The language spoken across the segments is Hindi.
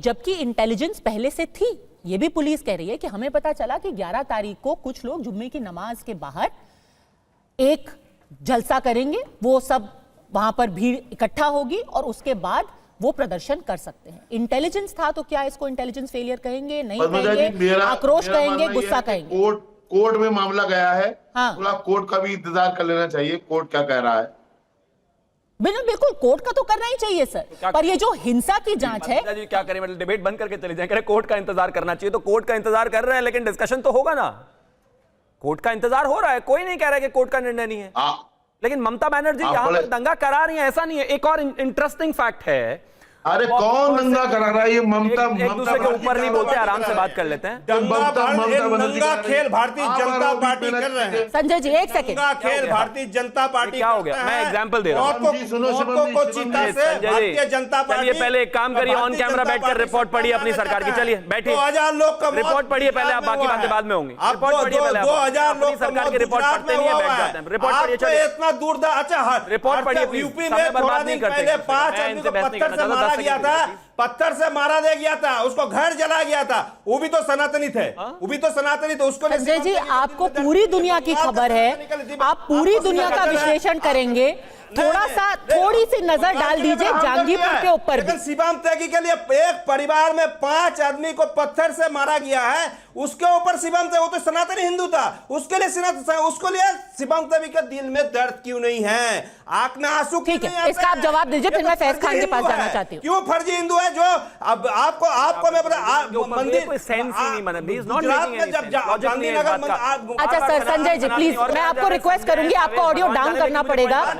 जबकि इंटेलिजेंस पहले से थी। ये भी पुलिस कह रही है कि हमें पता चला कि 11 तारीख को कुछ लोग जुम्मे की नमाज के बाहर एक जलसा करेंगे, वो सब वहां पर भीड़ इकट्ठा होगी और उसके बाद वो प्रदर्शन कर सकते हैं। इंटेलिजेंस था तो क्या इसको इंटेलिजेंस फेलियर कहेंगे? नहीं कहेंगे, आक्रोश कहेंगे, गुस्सा कहेंगे। कोर्ट में मामला गया है, हाँ। थोड़ा कोर्ट का भी इंतजार कर लेना चाहिए, कोर्ट क्या कह रहा है। बिल्कुल कोर्ट का तो करना ही चाहिए सर, पर ये जो हिंसा की जांच है, क्या करें, मतलब डिबेट बंद करके चले जाएं, कह रहे कोर्ट का इंतजार करना चाहिए, तो कोर्ट का इंतजार कर रहे हैं, लेकिन डिस्कशन तो होगा ना। कोर्ट का इंतजार हो रहा है, कोई नहीं कह रहा कि कोर्ट का निर्णय नहीं है, लेकिन ममता बनर्जी यहां पर दंगा करा रही है, ऐसा नहीं है। एक और इंटरेस्टिंग फैक्ट है, अरे कौन दंगा करा रहा है? ये ममता एक दूसरे के ऊपर नहीं बोलते, आराम से बात कर लेते हैं। दंगा खेल भारतीय जनता पार्टी कर रहे हैं। संजय जी एक सेकंड, दंगा खेल भारतीय जनता पार्टी क्या हो गया? मैं एग्जांपल दे रहा हूं। भारतीय जनता पार्टी, चलिए पहले एक काम करिए, ऑन कैमरा बैठकर रिपोर्ट पढ़िए अपनी सरकार की। चलिए बैठिए, 2000 लोग का रिपोर्ट पढ़िए पहले, आप बाकी बातें बाद में होंगी। रिपोर्ट पढ़िए पहले, 2000 लोग सरकार की रिपोर्ट पढ़ते नहीं है, बैठ जाते हैं। रिपोर्ट पढ़िए, चलिए इतना दूर। अच्छा रिपोर्ट पढ़िए, यूपी में थोड़ा दिन पहले 5 आदमी को पत्थर से मारा गया था, पत्थर से मारा गया था, उसको घर जला गया था, वो भी तो सनातनी थे, वो भी तो सनातनी थे। उसको संजय जी आपको पूरी दुनिया की खबर है, आप पूरी दुनिया का विश्लेषण करेंगे, थोड़ी सी नजर डाल दीजिए जहांगीरपुर के ऊपर। लेकिन शिवम त्यागी के लिए एक परिवार में 5 आदमी को पत्थर से मारा गया है, उसके ऊपर शिवम त्यागी, वो तो सनातनी हिंदू था, उसके लिए उसको लिए शिवम त्यागी के दिल में दर्द क्यों नहीं है? आंख में आंसू ठीक है, इसका आप जवाब दीजिए, फिर मैं फैज खान के पास जाना चाहती हूँ। क्यों फर्जी हिंदू है? जो अब आपको मैं बता, मंदिर सेंस ही नहीं बना, गुजरात में जब गांधीनगर। अच्छा सर, संजय जी प्लीज, मैं आपको रिक्वेस्ट करूंगी, आपको ऑडियो डाउन करना पड़ेगा।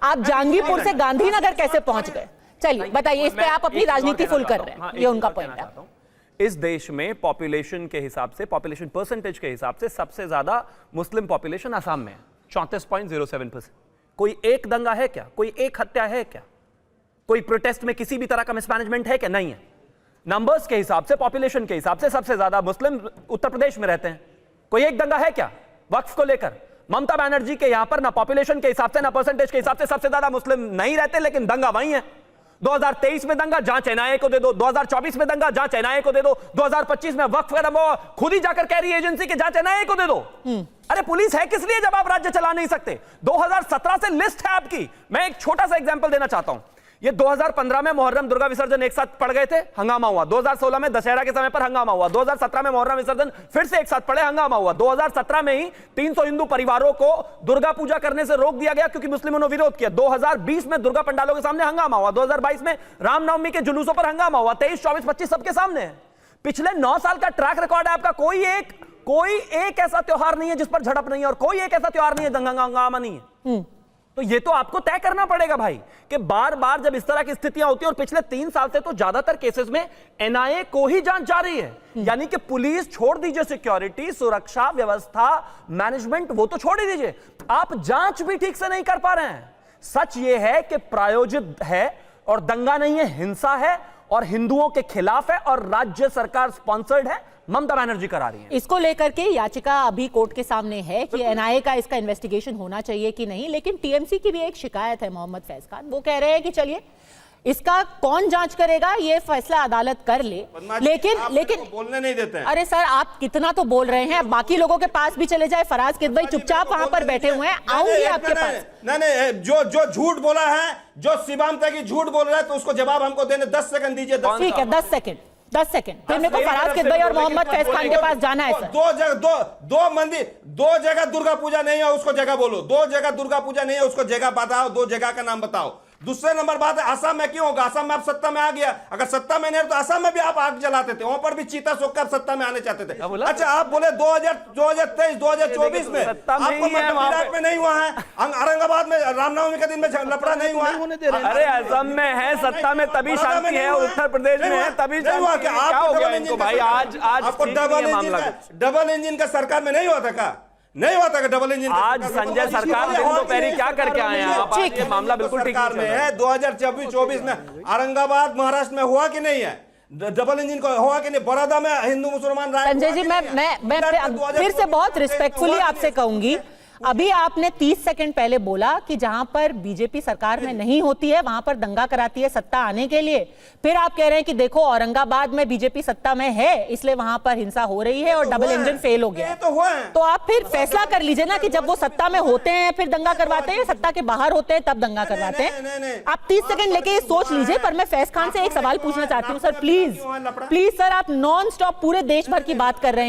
आप जहांगीरपुर से गांधीनगर कैसे पहुंच गए? चलिए बताइए, इस पे आप अपनी राजनीति फुल कर रहे हैं, ये उनका पॉइंट है। इस देश में पॉपुलेशन के हिसाब से, पॉपुलेशन परसेंटेज के हिसाब से सबसे ज्यादा मुस्लिम पॉपुलेशन असम में है, 34.07%। कोई एक दंगा है क्या? कोई एक हत्या है क्या? कोई प्रोटेस्ट में किसी भी तरह का मिसमैनेजमेंट है क्या? नहीं है। नंबर्स के हिसाब से, पॉपुलेशन के हिसाब से सबसे ज्यादा मुस्लिम उत्तर प्रदेश में रहते हैं। कोई एक दंगा है क्या वक्फ को लेकर? ममता बनर्जी के यहां पर ना पॉपुलेशन के हिसाब से ना परसेंटेज के हिसाब से सबसे ज्यादा मुस्लिम नहीं रहते, लेकिन दंगा वही है। 2023 में दंगा, जांच एनआईए को दे दो। 2024 में दंगा, जांच एनआईए को दे दो। 2025 में वक्फ खत्म हो, खुद ही जाकर कह रही है एजेंसी के जांच एनआईए को दे दो। अरे पुलिस है किस लिए जब आप राज्य चला नहीं सकते? 2017 से लिस्ट है आपकी। मैं एक छोटा सा एग्जांपल देना चाहता हूं। ये 2015 में मुहर्रम दुर्गा विसर्जन एक साथ पड़ गए थे, हंगामा हुआ। 2016 में दशहरा के समय पर हंगामा हुआ। 2017 में मुहर्रम विसर्जन फिर से एक साथ पड़े, हंगामा हुआ। 2017 में ही 300 हिंदू परिवारों को दुर्गा पूजा करने से रोक दिया गया क्योंकि मुस्लिमों ने विरोध किया। 2020 में दुर्गा पंडालों के सामने हंगामा हुआ। 2022 में रामनवमी के जुलूसों पर हंगामा हुआ। 23, 24, 25 सबके सामने है। पिछले 9 साल का ट्रैक रिकॉर्ड है आपका। कोई एक ऐसा त्योहार नहीं है जिस पर झड़प नहीं है, और कोई एक ऐसा त्योहार नहीं है दंगा हंगामा नहीं है। तो ये तो आपको तय करना पड़ेगा भाई कि बार बार जब इस तरह की स्थितियां होती हैं, और पिछले 3 साल से तो ज्यादातर केसेस में एनआईए को ही जांच जा रही है। यानी कि पुलिस छोड़ दीजिए, सिक्योरिटी, सुरक्षा व्यवस्था, मैनेजमेंट वो तो छोड़ ही दीजिए, आप जांच भी ठीक से नहीं कर पा रहे हैं। सच ये है कि प्रायोजित है और दंगा नहीं है, हिंसा है और हिंदुओं के खिलाफ है और राज्य सरकार स्पॉन्सर्ड है, ममता बनर्जी करा रही है। इसको लेकर के याचिका अभी कोर्ट के सामने है कि एनआईए का इसका इन्वेस्टिगेशन होना चाहिए कि नहीं, लेकिन टीएमसी की भी एक शिकायत है मोहम्मद फैज खान। वो कह रहे हैं कि चलिए इसका कौन जांच करेगा, ये फैसला अदालत कर ले, लेकिन बोलने नहीं देते हैं। अरे सर आप कितना तो बोल रहे हैं, बाकी लोगों के पास भी चले जाए। फराज किदवई चुपचाप वहां पर बैठे हुए हैं, आऊंगी आपके पास। नहीं, जो झूठ बोला है, जो शिवम त्यागी झूठ बोल रहा है, तो उसको जवाब हमको देने 10 सेकंड दीजिए। ठीक है, 10 सेकंड। फिर मेरे को फराज किदवई और मोहम्मद फैज खान के पास जाना है सर। दो मंदिर, 2 जगह दुर्गा पूजा नहीं है उसको जगह बोलो। 2 जगह दुर्गा पूजा नहीं है उसको जगह बताओ, 2 जगह का नाम बताओ। दूसरे नंबर बात है, असम में क्यों होगा? असम में आप सत्ता में आ गया, अगर सत्ता में नहीं तो असम में भी आप आग जलाते थे, वहां पर भी चीता सोख कर आप सत्ता में आने चाहते थे। अच्छा आप बोले 2023, 2024 में आपको गुजरात में नहीं हुआ है, औरंगाबाद में रामनवमी के दिन में लफड़ा नहीं हुआ है। अरे असम में है सत्ता में तभी शांति है, उत्तर प्रदेश में है तभी शांति है। क्या हो गया इनको भाई? आज आपको डबल इंजन का सरकार में नहीं हुआ था क्या? नहीं हुआ था कि डबल इंजन? आज संजय सरकार दिन दोपहरी क्या करके आए हैं आप? ये मामला बिल्कुल ठीक में है। 2024 में औरंगाबाद महाराष्ट्र में हुआ कि नहीं है? डबल इंजन को हुआ कि नहीं? बड़ौदा में हिंदू मुसलमान राय। संजय जी मैं फिर से बहुत रिस्पेक्टफुली आपसे कहूंगी, अभी आपने 30 सेकंड पहले बोला कि जहां पर बीजेपी सरकार में नहीं होती है वहां पर दंगा कराती है सत्ता आने के लिए। फिर आप कह रहे हैं कि देखो औरंगाबाद में बीजेपी सत्ता में है इसलिए वहां पर हिंसा हो रही है और डबल इंजन फेल हो गया। ये तो हुआ है। तो आप फिर फैसला कर लीजिए ना कि जब वो सत्ता में होते हैं फिर दंगा करवाते हैं, सत्ता के बाहर होते हैं तब दंगा करवाते हैं। आप 30 सेकंड लेके ये सोच लीजिए। पर मैं फैज खान से एक सवाल पूछना चाहती हूँ सर, प्लीज सर, आप नॉन स्टॉप पूरे देश भर की बात कर रहे हैं।